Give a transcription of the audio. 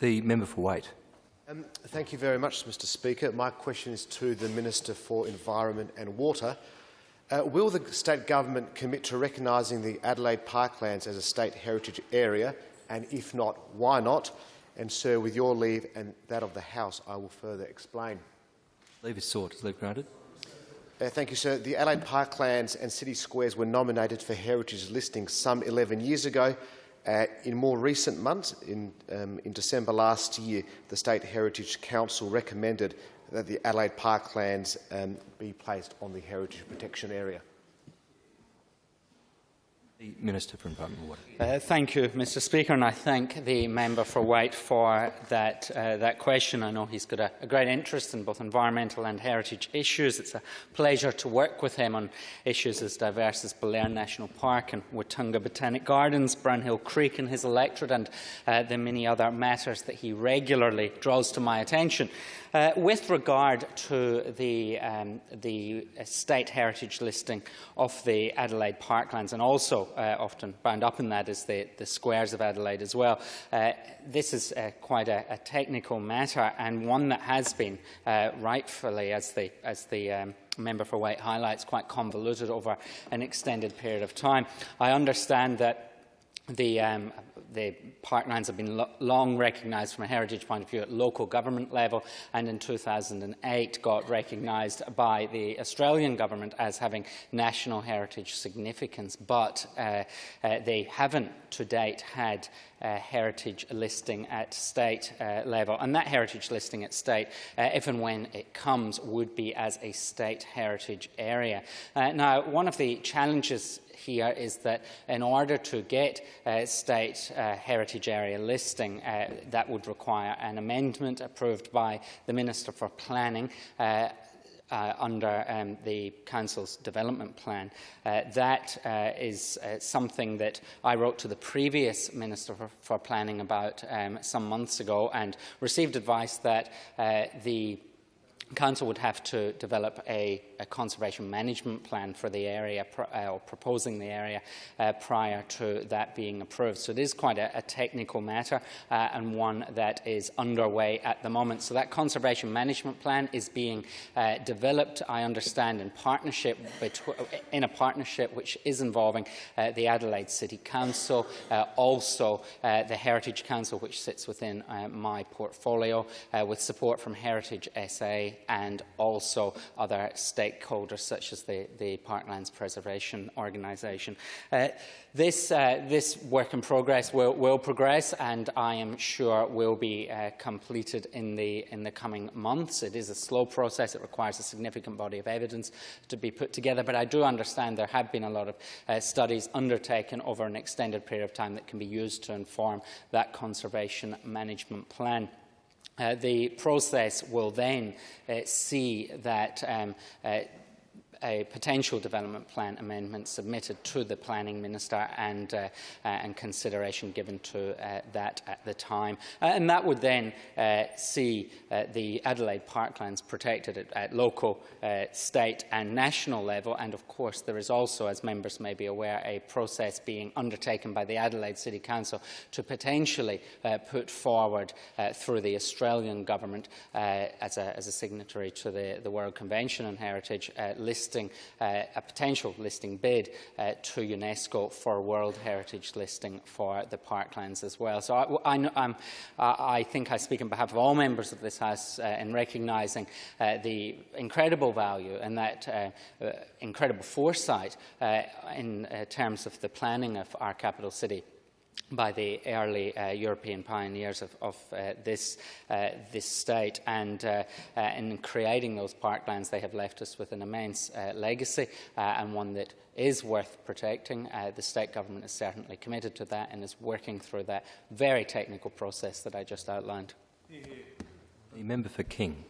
The member for Waite. Thank you very much, Mr Speaker. My question is to the Minister for Environment and Water. Will the state government commit to recognising the Adelaide Parklands as a state heritage area, and if not, why not? And, sir, with your leave and that of the House, I will further explain. Leave is sought. Is leave granted? Thank you, sir. The Adelaide Parklands and City Squares were nominated for heritage listing some 11 years ago. In more recent months, in December last year, the State Heritage Council recommended that the Adelaide Parklands be placed on the heritage protection area. The Minister for Environment and Water. Thank you, Mr Speaker, and I thank the member for Waite for that question. I know he's got a great interest in both environmental and heritage issues. It's a pleasure to work with him on issues as diverse as Belair National Park and Watunga Botanic Gardens, Brownhill Creek in his electorate, and the many other matters that he regularly draws to my attention. With regard to the state heritage listing of the Adelaide Parklands, and also often bound up in that is the squares of Adelaide as well, this is quite a technical matter, and one that has been rightfully, as the member for Waite highlights, quite convoluted over an extended period of time. I understand that the parklands have been long recognised from a heritage point of view at local government level, and in 2008 got recognised by the Australian government as having national heritage significance, but they haven't to date had heritage listing at state level, and that heritage listing at state, if and when it comes, would be as a state heritage area. Now, one of the challenges here is that in order to get state heritage area listing, that would require an amendment approved by the Minister for Planning under the Council's development plan. That is something that I wrote to the previous Minister for Planning about some months ago, and received advice that the Council would have to develop a conservation management plan for the area, or proposing the area, prior to that being approved. So it is quite a technical matter, and one that is underway at the moment. So that conservation management plan is being developed, I understand, in a partnership which is involving the Adelaide City Council, also the Heritage Council, which sits within my portfolio, with support from Heritage SA and also other stakeholders such as the Parklands Preservation Organisation. This work in progress will progress, and I am sure will be completed in the coming months. It is a slow process. It requires a significant body of evidence to be put together, but I do understand there have been a lot of studies undertaken over an extended period of time that can be used to inform that conservation management plan. The process will then see that a potential development plan amendment submitted to the Planning Minister, and consideration given to that at the time. And that would then see the Adelaide Parklands protected at local, state and national level. And of course there is also, as members may be aware, a process being undertaken by the Adelaide City Council to potentially put forward through the Australian government as a signatory to the World Convention on Heritage a potential listing bid to UNESCO for World Heritage listing for the Parklands as well. So I think I speak on behalf of all members of this House in recognising the incredible value and that incredible foresight in terms of the planning of our capital city by the early European pioneers of this state, and in creating those parklands they have left us with an immense legacy, and one that is worth protecting. The state government is certainly committed to that and is working through that very technical process that I just outlined. The member for King.